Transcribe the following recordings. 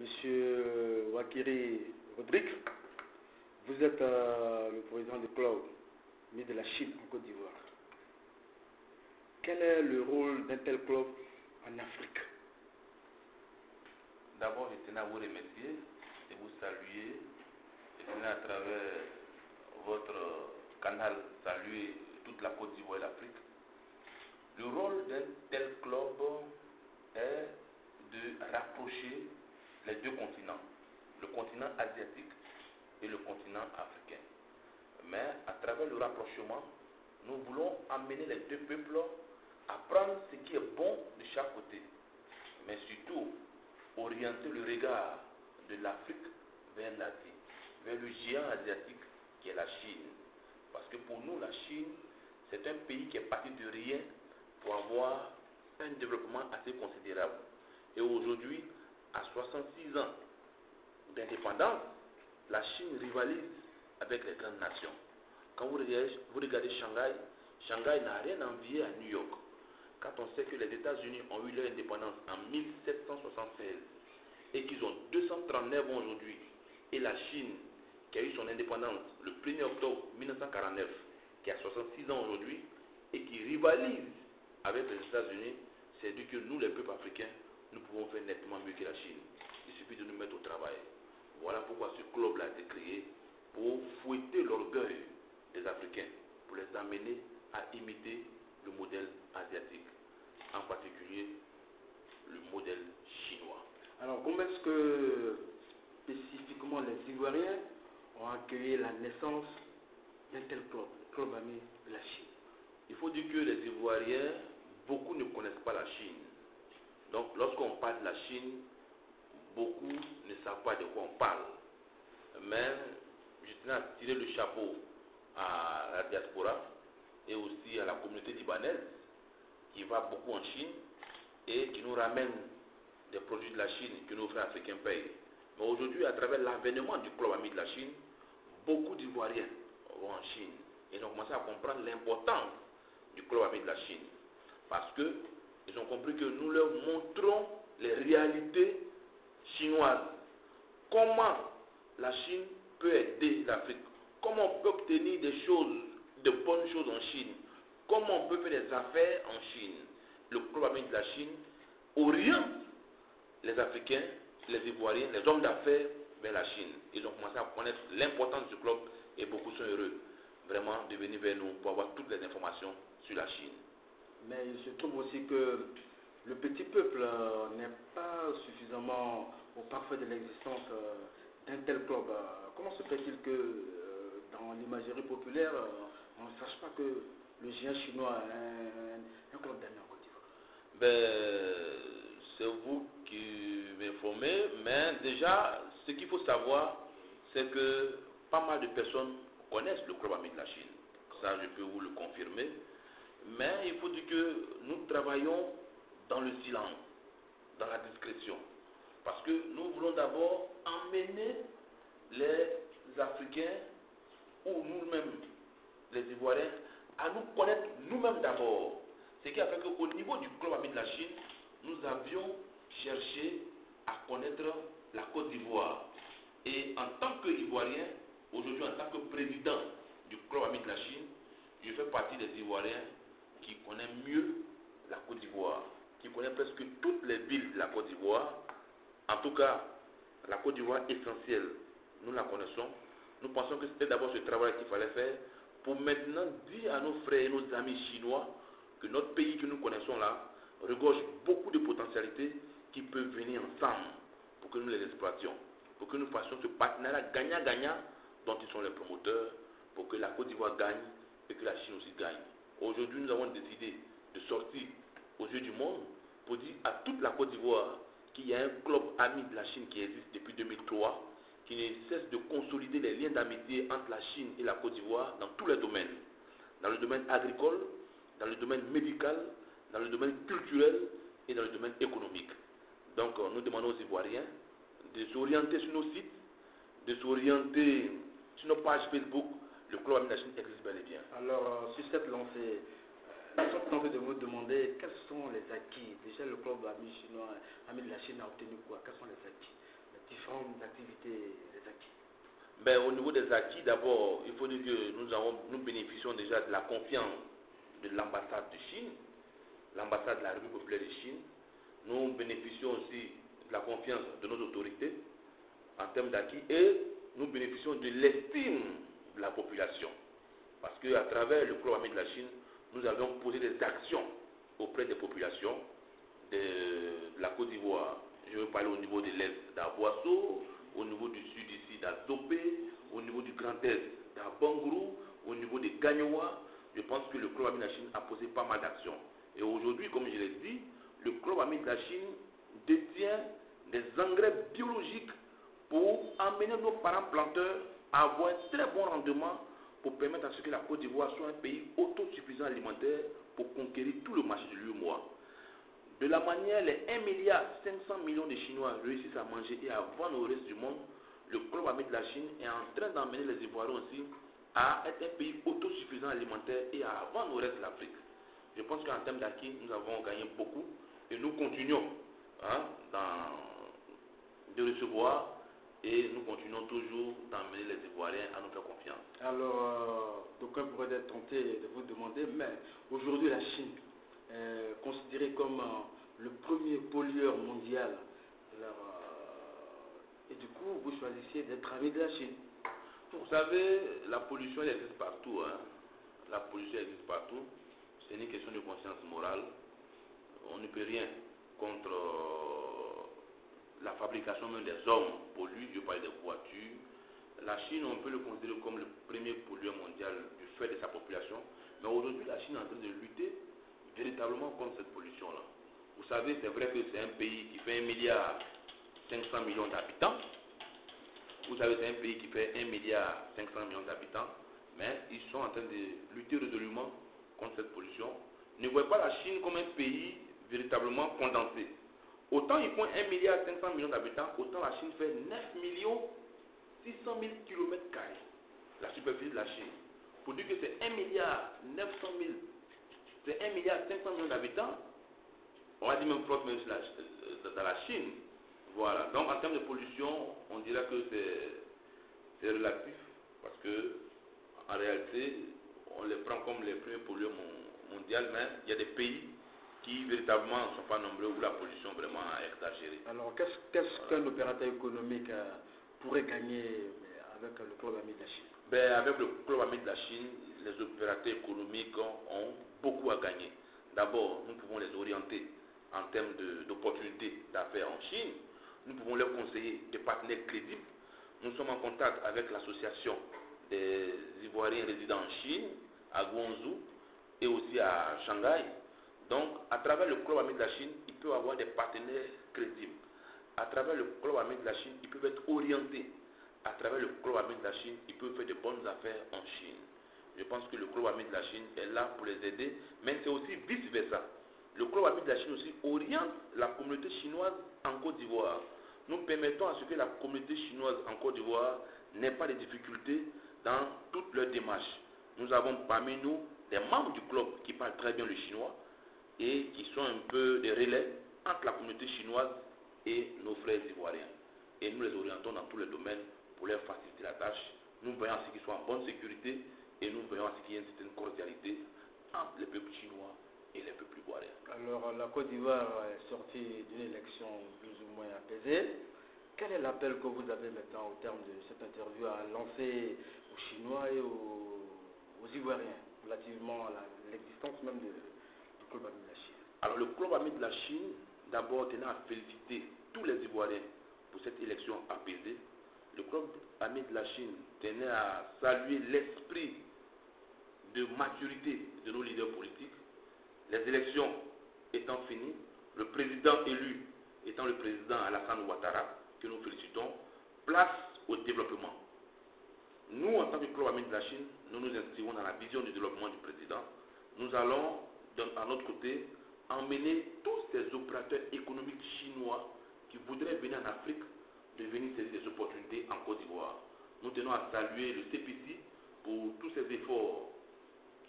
Monsieur Wakiri Rodrigue, vous êtes le président du club de la Chine en Côte d'Ivoire. Quel est le rôle d'un tel club en Afrique? D'abord, je tenais à vous remercier et vous saluer. Je tenais à travers votre canal saluer toute la Côte d'Ivoire et l'Afrique. Le rôle d'un tel club est de rapprocher les deux continents, le continent asiatique et le continent africain. Mais à travers le rapprochement, nous voulons amener les deux peuples à prendre ce qui est bon de chaque côté, mais surtout orienter le regard de l'Afrique vers l'Asie, vers le géant asiatique qui est la Chine. Parce que pour nous, la Chine, c'est un pays qui est parti de rien pour avoir un développement assez considérable. Et aujourd'hui, à 66 ans d'indépendance, la Chine rivalise avec les grandes nations. Quand vous regardez Shanghai, Shanghai n'a rien envié à New York. Quand on sait que les États-Unis ont eu leur indépendance en 1776 et qu'ils ont 239 ans aujourd'hui, et la Chine, qui a eu son indépendance le 1er octobre 1949, qui a 66 ans aujourd'hui, et qui rivalise avec les États-Unis, c'est dit que nous, les peuples africains, nous pouvons faire nettement mieux que la Chine. Il suffit de nous mettre au travail. Voilà pourquoi ce club-là a été créé, pour fouetter l'orgueil des Africains, pour les amener à imiter le modèle asiatique, en particulier le modèle chinois. Alors, comment est-ce que spécifiquement les Ivoiriens ont accueilli la naissance d'un tel club, le club ami de la Chine? Il faut dire que les Ivoiriens, beaucoup ne connaissent pas la Chine. Donc, lorsqu'on parle de la Chine, beaucoup ne savent pas de quoi on parle. Mais je tenais à tirer le chapeau à la diaspora et aussi à la communauté libanaise qui va beaucoup en Chine et qui nous ramène des produits de la Chine que nos frères africains payent. Mais aujourd'hui, à travers l'avènement du club ami de la Chine, beaucoup d'Ivoiriens vont en Chine et ils ont commencé à comprendre l'importance du club ami de la Chine. Parce qu'ils ont compris que nous leur montrons les réalités chinoises. Comment la Chine peut aider l'Afrique. Comment on peut obtenir des choses, de bonnes choses en Chine. Comment on peut faire des affaires en Chine. Le club ami de la Chine oriente les Africains, les Ivoiriens, les hommes d'affaires vers la Chine. Ils ont commencé à connaître l'importance du club et beaucoup sont heureux vraiment de venir vers nous pour avoir toutes les informations sur la Chine. Mais il se trouve aussi que le petit peuple n'est pas suffisamment au parfait de l'existence d'un tel club. Comment se fait-il que dans l'imagerie populaire, on ne sache pas que le géant chinois est un club d'année en Côte d'Ivoire? C'est vous qui m'informez, mais déjà, ce qu'il faut savoir, c'est que pas mal de personnes connaissent le club ami de la Chine. Ça, je peux vous le confirmer. Mais il faut dire que nous travaillons dans le silence, dans la discrétion. Parce que nous voulons d'abord emmener les Africains ou nous-mêmes, les Ivoiriens, à nous connaître nous-mêmes d'abord. Ce qui a fait qu'au niveau du club ami de la Chine, nous avions cherché à connaître la Côte d'Ivoire. Et en tant qu'Ivoirien, aujourd'hui en tant que président du club ami de la Chine, je fais partie des Ivoiriens qui connaissent mieux la Côte d'Ivoire, qui connaissent presque toutes les villes de la Côte d'Ivoire. En tout cas, la Côte d'Ivoire essentielle, nous la connaissons. Nous pensons que c'était d'abord ce travail qu'il fallait faire pour maintenant dire à nos frères et nos amis chinois que notre pays que nous connaissons là regorge beaucoup de potentialités qui peuvent venir ensemble pour que nous les exploitions, pour que nous fassions ce partenariat gagnant-gagnant dont ils sont les promoteurs, pour que la Côte d'Ivoire gagne et que la Chine aussi gagne. Aujourd'hui, nous avons décidé de sortir aux yeux du monde pour dire à toute la Côte d'Ivoire qu'il y a un club ami de la Chine qui existe depuis 2003, qui ne cesse de consolider les liens d'amitié entre la Chine et la Côte d'Ivoire dans tous les domaines. Dans le domaine agricole, dans le domaine médical, dans le domaine culturel et dans le domaine économique. Donc nous demandons aux Ivoiriens de s'orienter sur nos sites, de s'orienter sur nos pages Facebook. Le club ami de la Chine existe bel et bien. Alors, sur cette lancée, nous sommes tentés de vous demander quels sont les acquis. Déjà, le club ami chinois, ami de la Chine a obtenu quoi? Quels sont les acquis? différentes activités des acquis? Ben, au niveau des acquis, d'abord, il faut dire que nous bénéficions déjà de la confiance de l'ambassade de Chine, l'ambassade de la République populaire de Chine. Nous bénéficions aussi de la confiance de nos autorités en termes d'acquis et nous bénéficions de l'estime de la population. Parce qu'à travers le Club Ami de la Chine, nous avons posé des actions auprès des populations de la Côte d'Ivoire. Je veux parler au niveau de l'Est d'Aboisseau, au niveau du sud ici d'Azopé, au niveau du Grand Est d'Abangrou, au niveau de Gagnoa. Je pense que le Club Ami de la Chine a posé pas mal d'actions. Et aujourd'hui, comme je l'ai dit, le Club Ami de la Chine détient des engrais biologiques pour amener nos parents planteurs à avoir un très bon rendement pour permettre à ce que la Côte d'Ivoire soit un pays autosuffisant alimentaire pour conquérir tout le marché de l'UEMOA. De la manière, les 1,5 milliard de Chinois réussissent à manger et à vendre au reste du monde, le Club Ami de la Chine est en train d'emmener les Ivoiriens aussi à être un pays autosuffisant alimentaire et à vendre au reste de l'Afrique. Je pense qu'en termes d'acquis, nous avons gagné beaucoup et nous continuons de recevoir et nous continuons toujours d'emmener les Ivoiriens à nous faire confiance. Alors, d'aucuns pourraient être tentés de vous demander, mais aujourd'hui la Chine est considérée comme le premier pollueur mondial. Et du coup, vous choisissez d'être ami de la Chine. Vous savez, la pollution elle existe partout. La pollution existe partout. C'est une question de conscience morale. On ne peut rien contre la fabrication même des hommes polluent. Je parle des voitures. La Chine, on peut le considérer comme le premier pollueur mondial du fait de sa population. Mais aujourd'hui, la Chine est en train de lutter véritablement contre cette pollution-là. Vous savez, c'est vrai que c'est un pays qui fait 1,5 milliard d'habitants. Vous savez, c'est un pays qui fait 1,5 milliard d'habitants. Mais ils sont en train de lutter résolument contre cette pollution. Ne voyez pas la Chine comme un pays véritablement condensé. Autant ils font 1,5 milliard d'habitants, autant la Chine fait 9,6 millions km², la superficie de la Chine. Pour dire que c'est 1,9 milliard, c'est 1,5 milliard d'habitants, on va dire même proche même dans la Chine. Voilà. Donc en termes de pollution, on dirait que c'est relatif, parce que en réalité, on les prend comme les premiers pollueurs mondiaux, mais il y a des pays qui véritablement ne sont pas nombreux où la pollution vraiment est exagérée. Alors, qu'est-ce qu'un opérateur économique pourrait gagner avec le Club Ami de la Chine? Ben, avec le Club Ami de la Chine, les opérateurs économiques ont beaucoup à gagner. D'abord, nous pouvons les orienter en termes d'opportunités d'affaires en Chine. Nous pouvons leur conseiller des partenaires crédibles. Nous sommes en contact avec l'association des Ivoiriens résidant en Chine, à Guangzhou et aussi à Shanghai. Donc, à travers le Club Ami de la Chine, il peut y avoir des partenaires crédibles. À travers le Club Ami de la Chine, ils peuvent être orientés. À travers le Club Ami de la Chine, ils peuvent faire de bonnes affaires en Chine. Je pense que le Club Ami de la Chine est là pour les aider, mais c'est aussi vice-versa. Le Club Ami de la Chine aussi oriente la communauté chinoise en Côte d'Ivoire. Nous permettons à ce que la communauté chinoise en Côte d'Ivoire n'ait pas de difficultés dans toutes leurs démarches. Nous avons parmi nous des membres du club qui parlent très bien le chinois et qui sont un peu des relais entre la communauté chinoise et nos frères ivoiriens. Et nous les orientons dans tous les domaines pour leur faciliter la tâche. Nous veillons à ce qu'ils soient en bonne sécurité et nous veillons à ce qu'il y ait une certaine cordialité entre les peuples chinois et les peuples ivoiriens. Alors, la Côte d'Ivoire est sortie d'une élection plus ou moins apaisée. Quel est l'appel que vous avez maintenant au terme de cette interview à lancer aux Chinois et aux Ivoiriens relativement à l'existence même du Club Ami de la Chine? Alors, le Club Ami de la Chine, d'abord, tenait à féliciter tous les Ivoiriens pour cette élection apaisée. Le Club Ami de la Chine tenait à saluer l'esprit de maturité de nos leaders politiques. Les élections étant finies, le président élu étant le président Alassane Ouattara, que nous félicitons, place au développement. Nous, en tant que Club Ami de la Chine, nous nous inscrivons dans la vision du développement du président. Nous allons, à notre côté, emmener tous ces opérateurs économiques chinois qui voudraient venir en Afrique de venir saisir des opportunités en Côte d'Ivoire. Nous tenons à saluer le CPC pour tous ces efforts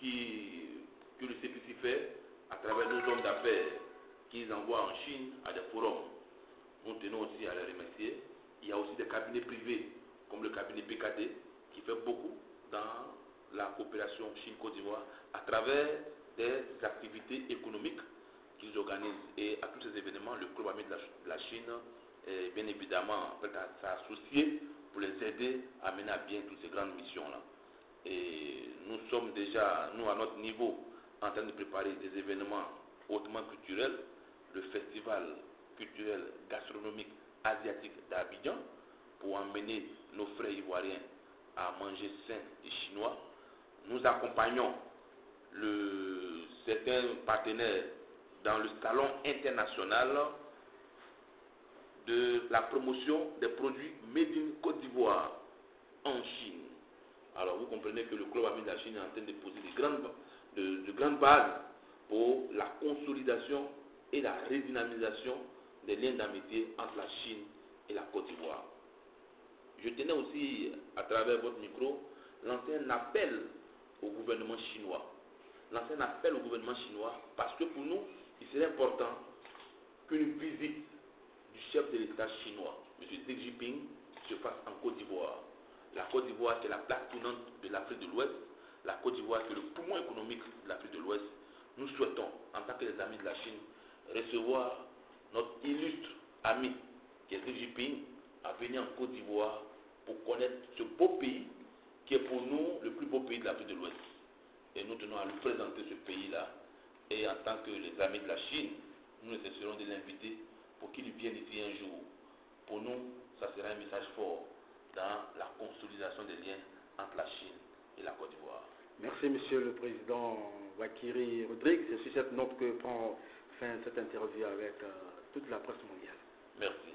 que le CPC fait à travers nos hommes d'affaires qu'ils envoient en Chine à des forums. Nous tenons aussi à les remercier. Il y a aussi des cabinets privés, comme le cabinet PKD, qui fait beaucoup dans la coopération Chine-Côte d'Ivoire à travers des activités économiques qu'ils organisent. Et à tous ces événements, le Club Ami de la Chine est bien évidemment associé pour les aider à mener à bien toutes ces grandes missions-là. Et nous sommes déjà, nous à notre niveau, en train de préparer des événements hautement culturels, le festival culturel gastronomique asiatique d'Abidjan, pour emmener nos frères ivoiriens à manger sain et chinois. Nous accompagnons certains partenaires dans le salon international de la promotion des produits made in Côte d'Ivoire en Chine. Alors vous comprenez que le Club Ami de la Chine est en train de poser de grandes bases pour la consolidation et la redynamisation des liens d'amitié entre la Chine et la Côte d'Ivoire. Je tenais aussi, à travers votre micro, lancer un appel au gouvernement chinois. Lancer un appel au gouvernement chinois parce que pour nous, il serait important qu'une visite du chef de l'État chinois, M. Xi Jinping, se fasse en Côte d'Ivoire. La Côte d'Ivoire qui est la plaque tournante de l'Afrique de l'Ouest, la Côte d'Ivoire qui est le poumon économique de l'Afrique de l'Ouest. Nous souhaitons, en tant que les amis de la Chine, recevoir notre illustre ami, qui est Xi Jinping, à venir en Côte d'Ivoire pour connaître ce beau pays qui est pour nous le plus beau pays de l'Afrique de l'Ouest. Et nous tenons à lui présenter ce pays-là. Et en tant que les amis de la Chine, nous essaierons de l'inviter pour qu'il vienne ici un jour. Pour nous, ça sera un message fort dans la consolidation des liens entre la Chine et la Côte d'Ivoire. Merci, Monsieur le Président Wakiri Rodrigue. C'est sur cette note que prend fin cette interview avec toute la presse mondiale. Merci.